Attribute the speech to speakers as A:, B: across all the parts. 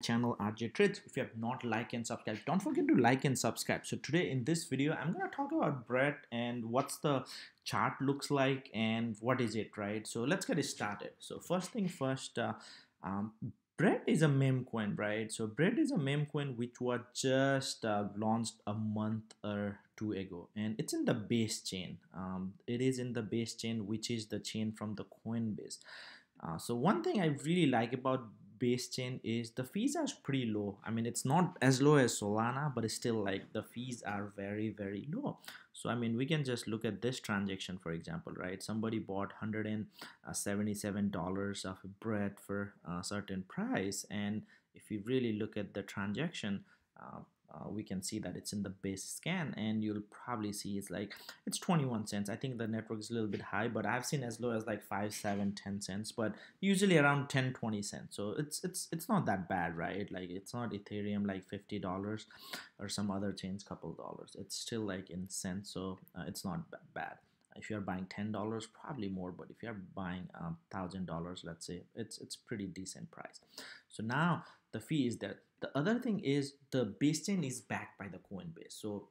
A: channel RJ Trades. If you have not liked and subscribed, don't forget to like and subscribe. So today in this video I'm going to talk about bread and what's the chart looks like and what is it, right? So let's get it started. So first thing first, um, bread is a meme coin, right? So bread is a meme coin which was just launched a month or two ago, and it's in the base chain. It is in the base chain, which is the chain from the Coinbase. So one thing I really like about base chain is the fees are pretty low. I mean, it's not as low as Solana, but it's still like the fees are very low. So I mean, we can just look at this transaction, for example, right? Somebody bought $177 of bread for a certain price, and if you really look at the transaction, we can see that it's in the base scan, and you'll probably see it's 21 cents. I think the network is a little bit high, but I've seen as low as like 5, 7, 10 cents, but usually around 10, 20 cents. So it's not that bad, right? Like it's not Ethereum like $50 or some other chains couple dollars. It's still like in cents, so it's not bad. If you're buying $10, probably more, but if you're buying $1,000, let's say, it's pretty decent price. So now the fee is there. The other thing is the base chain is backed by the Coinbase. So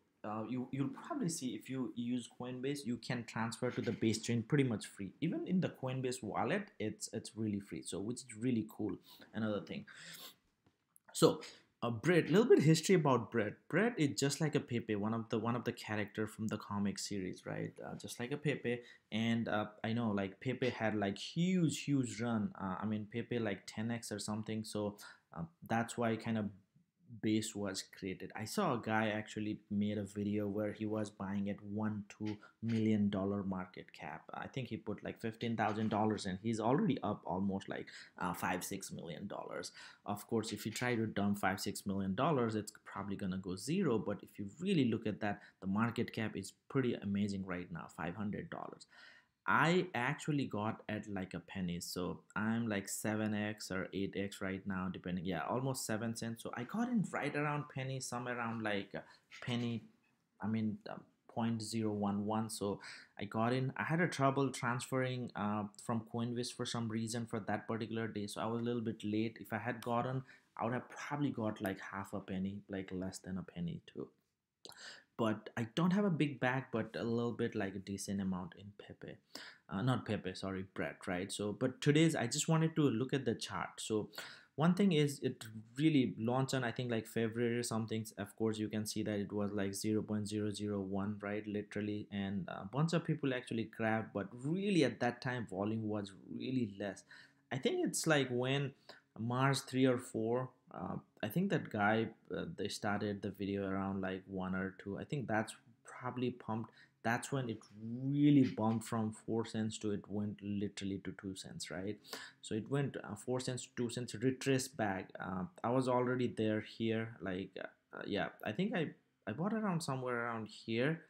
A: you'll probably see if you use Coinbase, you can transfer to the base chain pretty much free. Even in the Coinbase wallet, it's really free. So which is really cool. Another thing. So Bread, little bit history about Bread. Bread is just like a Pepe, one of the character from the comic series, right? Just like a Pepe, and I know like Pepe had like huge run. I mean Pepe like 10x or something. So that's why kind of base was created. I saw a guy actually made a video where he was buying at $1-2 million market cap. I think he put like $15,000 and he's already up almost like $5-6 million. Of course, if you try to dump $5-6 million, it's probably gonna go zero. But if you really look at that, the market cap is pretty amazing right now, $500. I actually got at like a penny, so I'm like 7x or 8x right now, depending. Yeah, almost 7 cents. So I got in right around penny, somewhere around like a penny. I mean, 0.011. So I got in. I had a trouble transferring from Coinbase for some reason for that particular day, so I was a little bit late. If I had gotten, I would have probably got like half a penny, like less than a penny too. But I don't have a big bag, but a little bit like a decent amount in Pepe. Not Pepe, sorry, bread, right? So, but today's, I just wanted to look at the chart. So, one thing is it really launched on I think like February or something. Of course, you can see that it was like 0.001, right? Literally, and a bunch of people actually grabbed, but really at that time, volume was really less. I think it's like when Mars 3 or 4. I think that guy they started the video around like 1 or 2. I think that's probably pumped. That's when it really bumped from 4 cents to it went literally to 2 cents, right? So it went 4 cents to 2 cents, retraced back. I was already there here, like yeah. I think I bought around somewhere around here.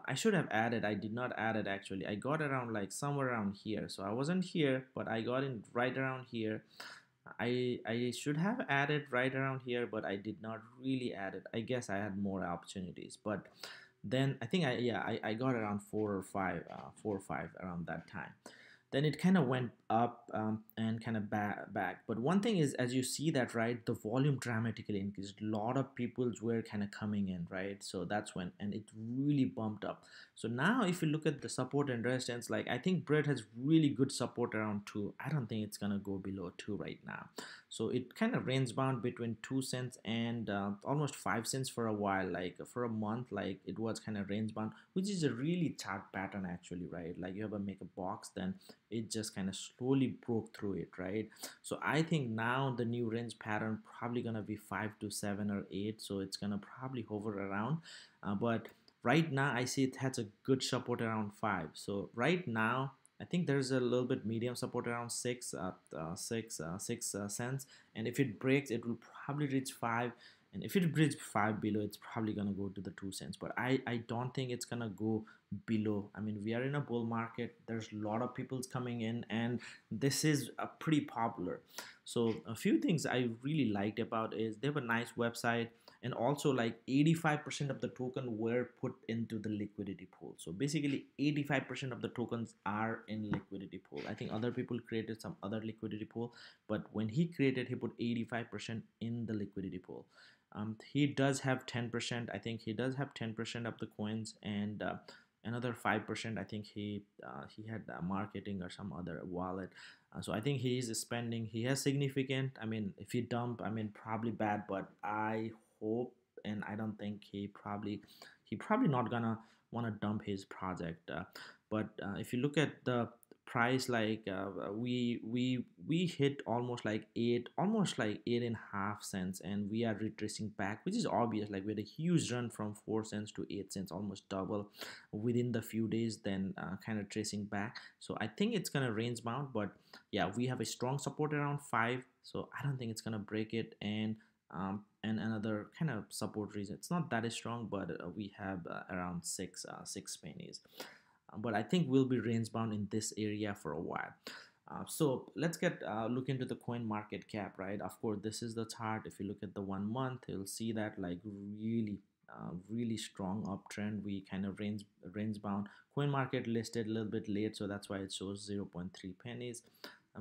A: I should have added. I did not add it actually. I got around like somewhere around here. So I wasn't here, but I got in right around here. I should have added right around here, but I did not really add it. I guess I had more opportunities, but then I think I got around 4 or 5 around that time. Then it kind of went up and kind of back. But one thing is, as you see that, right, the volume dramatically increased. A lot of people were kind of coming in, right? So that's when, and it really bumped up. So now if you look at the support and resistance, like I think bread has really good support around 2. I don't think it's gonna go below 2 right now. So it kind of range bound between 2 cents and almost 5 cents for a while, like for a month. Like it was kind of range bound, which is a really chart pattern actually, right? Like you have to make a box, then it just kind of slowly broke through it, right? So I think now the new range pattern probably gonna be 5 to 7 or 8, so it's gonna probably hover around, but right now I see it has a good support around 5. So right now I think there's a little bit medium support around 6 cents, and if it breaks, it will probably reach 5. And if it breaks 5 below, it's probably gonna go to the 2 cents. But I don't think it's gonna go below. I mean, we are in a bull market, there's a lot of people's coming in, and this is pretty popular. So a few things I really liked about is they have a nice website, and also like 85% of the token were put into the liquidity pool. So basically 85% of the tokens are in liquidity pool. I think other people created some other liquidity pool, but when he created, he put 85% in the liquidity pool. He does have 10%. I think he does have 10% of the coins, and another 5%. I think he had marketing or some other wallet. So I think he is spending. He has significant. I mean, if you dump, I mean, probably bad, but I hope, and I don't think he probably not gonna want to dump his project. But if you look at the price, like we hit almost like 8.5 cents, and we are retracing back, which is obvious. Like we had a huge run from 4 cents to 8 cents, almost double within the few days, then kind of tracing back. So I think it's gonna range bound, but yeah, we have a strong support around 5, so I don't think it's gonna break it. And another kind of support reason, it's not that strong, but we have around 6 pennies. But I think we'll be range bound in this area for a while. So let's get look into the coin market cap, right? Of course, this is the chart. If you look at the 1 month, you'll see that like really strong uptrend. We kind of range bound. Coin market listed a little bit late, so that's why it shows 0.3 pennies.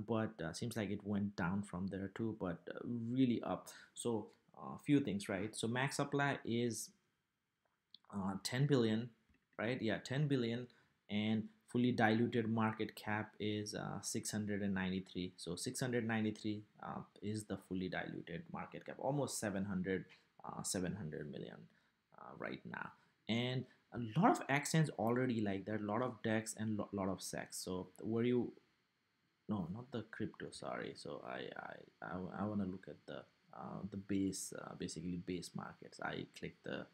A: But seems like it went down from there too, but really up. So a few things, right? So max supply is 10 billion, right? Yeah, 10 billion, and fully diluted market cap is 693. So 693 is the fully diluted market cap, almost 700 million right now. And a lot of exchanges already, like there are a lot of DEX and lot of SEX. So where you, no, not the crypto, sorry. So I want to look at the base, basically base markets. I click the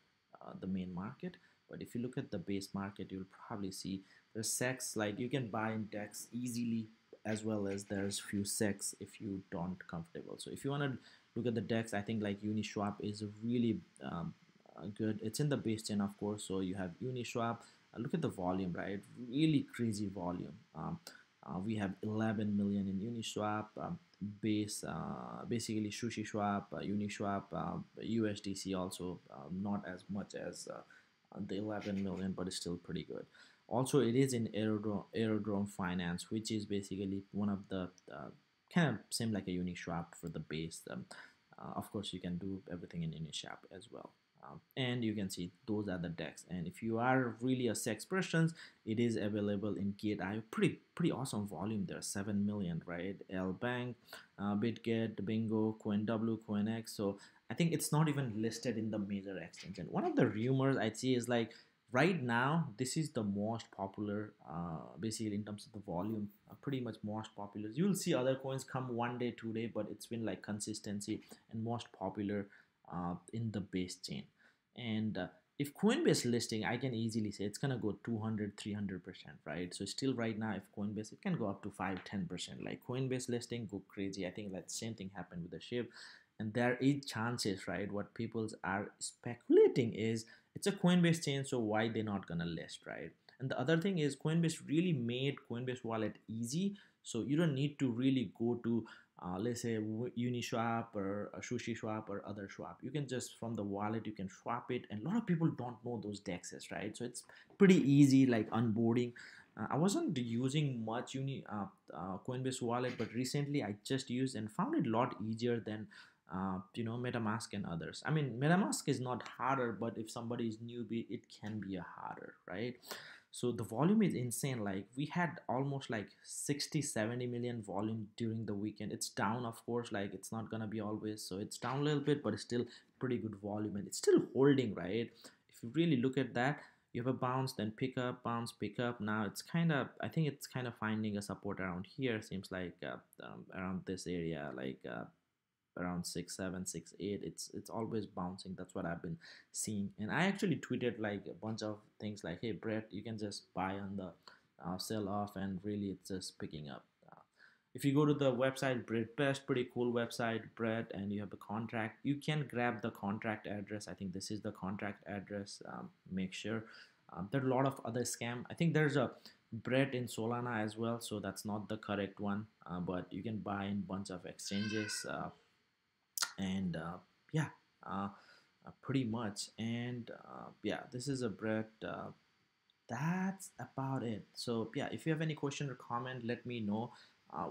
A: main market, but if you look at the base market, you'll probably see there's SEX, like you can buy in DEX easily, as well as there's few SEX if you don't comfortable. So if you want to look at the DEX, I think like Uniswap is really good. It's in the base chain, of course. So you have Uniswap. Look at the volume, right? Really crazy volume. We have 11 million in Uniswap, basically SushiSwap, Uniswap, USDC also, not as much as the 11 million, but it's still pretty good. Also, it is in Aerodrome Finance, which is basically one of the kind of same like a Uniswap for the base. Of course, you can do everything in Uniswap as well. And you can see those are the DEX, and if you are really a sex person, it is available in Gate.io. Pretty awesome volume there, 7 million, right? L Bank, BitGet, Bingo, CoinW, CoinX. So I think it's not even listed in the major exchange. And one of the rumors I'd see is like right now this is the most popular, basically in terms of the volume, pretty much most popular. You'll see other coins come 1 day 2 day, but it's been like consistency and most popular in the base chain. And if Coinbase listing, I can easily say it's gonna go 200 300%, right? So still right now, if Coinbase, it can go up to 5 10%. Like Coinbase listing go crazy. I think that same thing happened with the SHIB. And there is chances, right? What people are speculating is it's a Coinbase chain, so why they not gonna list, right? And the other thing is Coinbase really made Coinbase wallet easy, so you don't need to really go to let's say Uniswap or a SushiSwap or other swap. You can just from the wallet you can swap it, and a lot of people don't know those dexes, right? So it's pretty easy, like onboarding. I wasn't using much Coinbase wallet, but recently I just used and found it a lot easier than MetaMask and others. I mean, MetaMask is not harder, but if somebody is newbie, it can be a harder, right? So the volume is insane. Like we had almost like 60 70 million volume during the weekend. It's down, of course, like it's not gonna be always, so it's down a little bit, but it's still pretty good volume, and it's still holding, right? If you really look at that, you have a bounce, then pick up, bounce, pick up. Now it's kind of, I think it's kind of finding a support around here. Seems like around this area, like around 6 7 6 8. It's always bouncing. That's what I've been seeing. And I actually tweeted like a bunch of things like, hey Brett, you can just buy on the sell off, and really it's just picking up. If you go to the website Best, pretty cool website, Brett, and you have a contract, you can grab the contract address. I think this is the contract address. Make sure There are a lot of other scam. I think there's a bread in Solana as well, so that's not the correct one. But you can buy in bunch of exchanges, and yeah, uh, pretty much. And yeah, this is a bread. That's about it. So yeah, if you have any question or comment, let me know.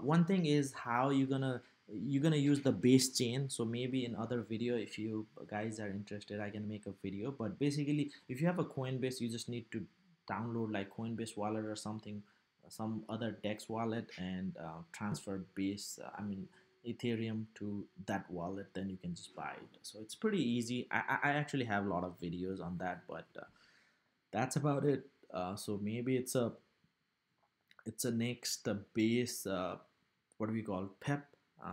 A: One thing is how you're gonna use the base chain. So maybe in other video, if you guys are interested, I can make a video. But basically, if you have a Coinbase, you just need to download like Coinbase wallet or something, some other Dex wallet, and transfer base, I mean Ethereum to that wallet. Then you can just buy it. So it's pretty easy. I actually have a lot of videos on that, but that's about it. So maybe it's a next base, what do we call PEP.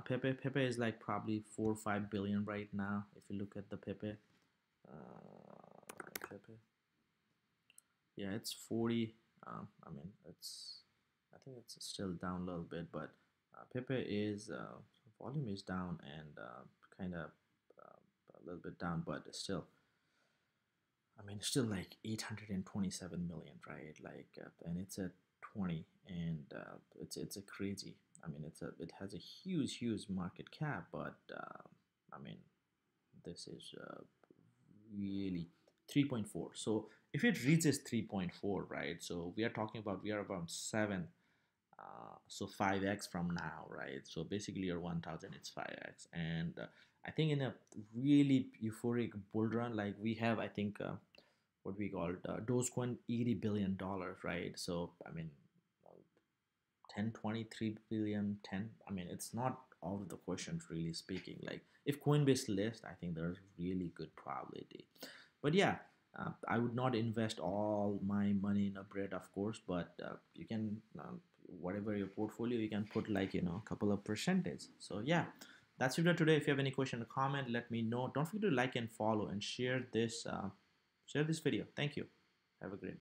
A: PEPE is like probably 4 or 5 billion right now if you look at the PEPE. PEPE, yeah, it's 40. I mean, I think it's still down a little bit, but PEPE is volume is down, and kind of a little bit down, but still, I mean, still like 827 million, right? Like, and it's at 20, and it's a crazy. I mean, it has a huge market cap, but I mean, this is really 3.4. So if it reaches 3.4, right? So we are about 7, so 5x from now, right? So basically your 1000, it's 5x. And I think in a really euphoric bull run like we have, I think what we call Dogecoin, $80 billion, right? So I mean, 10, 23 billion, 10, I mean, it's not out of the question, really speaking. Like if Coinbase list, I think there's really good probability. But yeah, I would not invest all my money in a bread, of course, but you can, whatever your portfolio, you can put like, a couple of percentage. So yeah, that's it for today. If you have any question or comment, let me know. Don't forget to like and follow and share this video. Thank you. Have a great day.